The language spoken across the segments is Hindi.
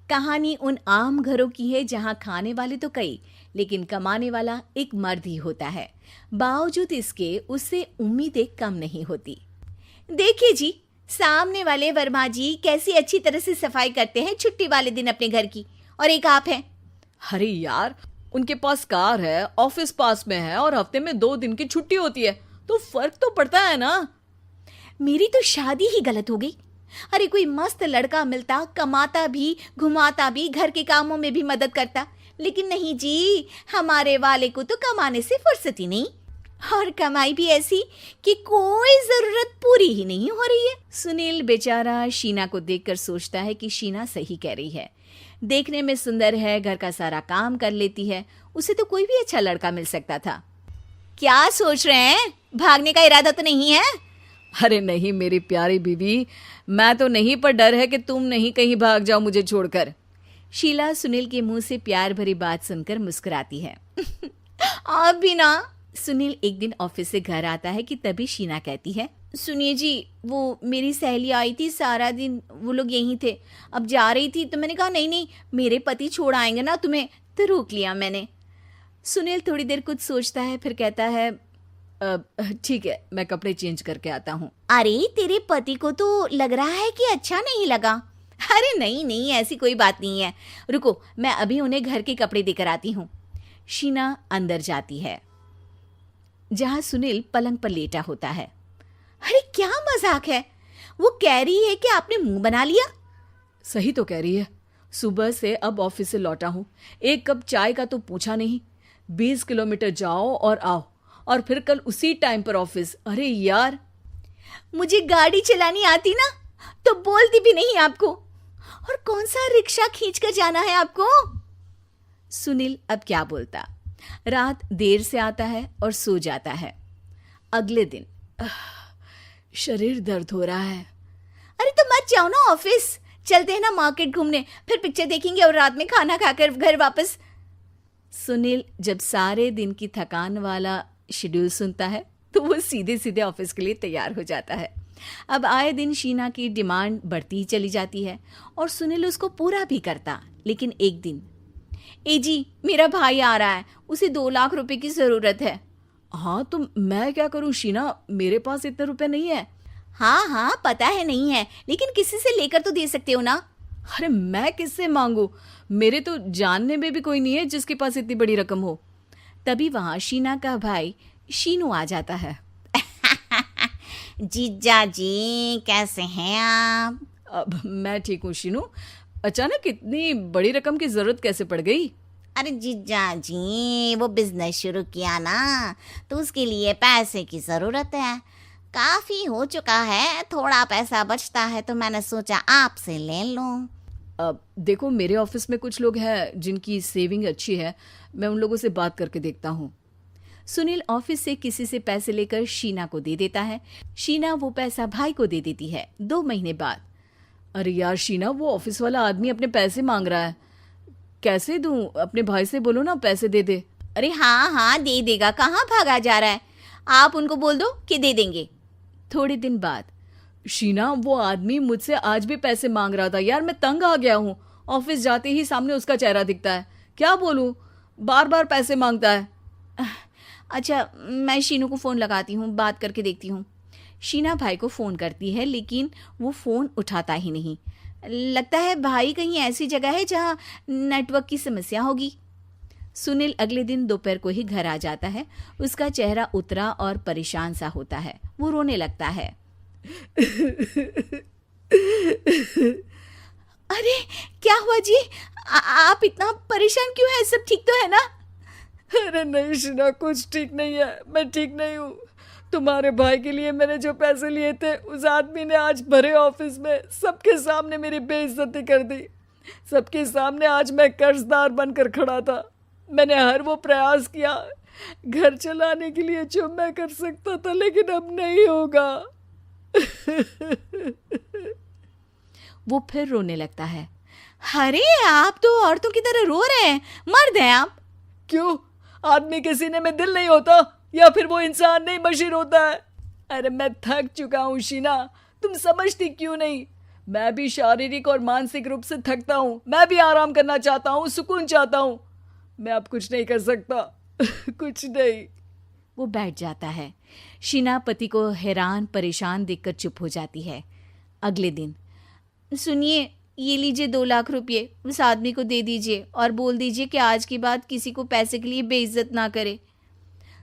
कहानी उन आम घरों की है जहां खाने वाले तो कई, लेकिन कमाने वाला एक मर्द ही होता है। बावजूद इसके उससे उम्मीदें कम नहीं होती। देखिए जी, सामने वाले वर्मा जी कैसी अच्छी तरह से सफाई करते हैं छुट्टी वाले दिन अपने घर की, और एक आप हैं। अरे यार, उनके पास कार है, ऑफिस पास में है और हफ्ते में 2 दिन की छुट्टी होती है, तो फर्क तो पड़ता है ना। मेरी तो शादी ही गलत हो गई। अरे कोई मस्त लड़का मिलता, कमाता भी, घुमाता भी, घर के कामों में भी मदद करता, लेकिन नहीं जी, हमारे वाले को तो कमाने से फुर्सत ही नहीं, और कमाई भी ऐसी कि कोई जरूरत पूरी ही नहीं हो रही है। सुनील बेचारा शीना को देखकर सोचता है कि शीना सही कह रही है। देखने में सुंदर है, घर का सारा काम कर लेती है, उसे तो कोई भी अच्छा लड़का मिल सकता था। क्या सोच रहे हैं? भागने का इरादा तो नहीं है? अरे नहीं मेरी प्यारी बीवी, मैं तो नहीं, पर डर है कि तुम नहीं कहीं भाग जाओ मुझे छोड़कर। शीला सुनील के मुंह से प्यार भरी बात सुनकर मुस्कुराती है। आप भी ना। सुनील एक दिन ऑफिस से घर आता है कि तभी शीना कहती है, सुनिए जी, वो मेरी सहेली आई थी, सारा दिन वो लोग यहीं थे, अब जा रही थी तो मैंने कहा नहीं नहीं, मेरे पति छोड़ आएंगे ना तुम्हें, तो रोक लिया मैंने। सुनील थोड़ी देर कुछ सोचता है, फिर कहता है, ठीक है, मैं कपड़े चेंज करके आता हूँ। अरे तेरे पति को तो लग रहा है कि अच्छा नहीं लगा। अरे नहीं नहीं, ऐसी कोई बात नहीं है, रुको मैं अभी उन्हें घर के कपड़े देकर आती हूँ। शीना अंदर जाती है जहां सुनील पलंग पर लेटा होता है। अरे क्या मजाक है, वो कह रही है कि आपने मुंह बना लिया। सही तो कह रही है, सुबह से अब ऑफिस से लौटा हूँ, एक कप चाय का तो पूछा नहीं, 20 किलोमीटर जाओ और आओ, और फिर कल उसी टाइम पर ऑफिस। अरे यार, मुझे गाड़ी चलानी आती ना तो बोलती भी नहीं आपको, और कौन सा रिक्शा खींच कर जाना है आपको। सुनील अब क्या बोलता। रात देर से आता है और सो जाता है। अगले दिन शरीर दर्द हो रहा है। अरे तो मत जाओ ना ऑफिस, चलते हैं ना मार्केट घूमने, फिर पिक्चर देखेंगे और रात में खाना खाकर घर वापस। सुनील जब सारे दिन की थकान वाला शेड्यूल सुनता है तो वो सीधे सीधे ऑफिस के लिए तैयार हो जाता है। अब आए दिन शीना की डिमांड बढ़ती ही चली जाती है और सुनील उसको पूरा भी करता। लेकिन एक दिन, ए जी मेरा भाई आ रहा है, उसे 2 लाख रुपए की जरूरत है। हाँ तो मैं क्या करूँ शीना, मेरे पास इतने रुपए नहीं है। हाँ हाँ पता है नहीं है, लेकिन किसी से लेकर तो दे सकते हो ना। अरे मैं किससे मांगू, मेरे तो जानने में भी कोई नहीं है जिसके पास इतनी बड़ी रकम हो। तभी वहां शीना का भाई शीनू आ जाता है। जीजा जी कैसे हैं आप? अब मैं ठीक हूँ शीनू, अचानक इतनी बड़ी रकम की जरूरत कैसे पड़ गई? अरे जीजा जी, वो बिजनेस शुरू किया ना, तो उसके लिए पैसे की जरूरत है। काफी हो चुका है, थोड़ा पैसा बचता है तो मैंने सोचा आपसे ले लूं। अब देखो, मेरे ऑफिस में कुछ लोग हैं जिनकी सेविंग अच्छी है, मैं उन लोगों से बात करके देखता हूँ। सुनील ऑफिस से किसी से पैसे लेकर शीना को दे देता है। शीना वो पैसा भाई को दे देती है 2 महीने बाद। अरे यार शीना, वो ऑफिस वाला आदमी अपने पैसे मांग रहा है, कैसे दूं? अपने भाई से बोलो ना पैसे दे दे। अरे हाँ हाँ दे देगा, कहाँ भागा जा रहा है, आप उनको बोल दो कि दे देंगे। थोड़े दिन बाद, शीना वो आदमी मुझसे आज भी पैसे मांग रहा था यार, मैं तंग आ गया हूँ। ऑफिस जाते ही सामने उसका चेहरा दिखता है, क्या बोलूं, बार बार पैसे मांगता है। अच्छा मैं शीनू को फ़ोन लगाती हूँ, बात करके देखती हूँ। शीना भाई को फ़ोन करती है लेकिन वो फ़ोन उठाता ही नहीं। लगता है भाई कहीं ऐसी जगह है जहाँ नेटवर्क की समस्या होगी। सुनील अगले दिन दोपहर को ही घर आ जाता है। उसका चेहरा उतरा और परेशान सा होता है, वो रोने लगता है। अरे क्या हुआ जी, आप इतना परेशान क्यों हैं? सब ठीक तो है ना? अरे नहीं शीना, कुछ ठीक नहीं है, मैं ठीक नहीं हूँ। तुम्हारे भाई के लिए मैंने जो पैसे लिए थे, उस आदमी ने आज भरे ऑफिस में सबके सामने मेरी बेइज्जती कर दी। सबके सामने आज मैं कर्जदार बनकर खड़ा था। मैंने हर वो प्रयास किया घर चलाने के लिए जो मैं कर सकता था, लेकिन अब नहीं होगा। वो फिर रोने लगता है। अरे आप तो औरतों की तरह रो रहे हैं, मर्द हैं आप। क्यों, आदमी के सीने में दिल नहीं होता, या फिर वो इंसान नहीं मशीन होता है? अरे मैं थक चुका हूँ शीना, तुम समझती क्यों नहीं? मैं भी शारीरिक और मानसिक रूप से थकता हूँ, मैं भी आराम करना चाहता हूँ, सुकून चाहता हूँ। मैं अब कुछ नहीं कर सकता। कुछ नहीं। वो बैठ जाता है। शीना पति को हैरान परेशान देखकर चुप हो जाती है। अगले दिन, सुनिए, ये लीजिए 2 लाख रुपये, उस आदमी को दे दीजिए और बोल दीजिए कि आज के बाद किसी को पैसे के लिए बेइज्जत ना करे।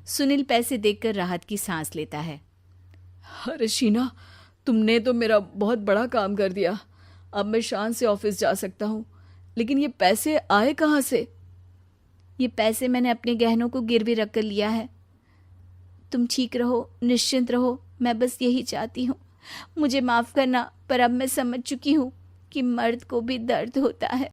सुनील पैसे देखकर राहत की सांस लेता है। अरे शीना, तुमने तो मेरा बहुत बड़ा काम कर दिया। अब मैं शान से ऑफिस जा सकता हूँ। लेकिन ये पैसे आए कहाँ से? ये पैसे मैंने अपने गहनों को गिरवी रख कर लिया है। तुम ठीक रहो, निश्चिंत रहो, मैं बस यही चाहती हूँ। मुझे माफ़ करना, पर अब मैं समझ चुकी हूँ कि मर्द को भी दर्द होता है।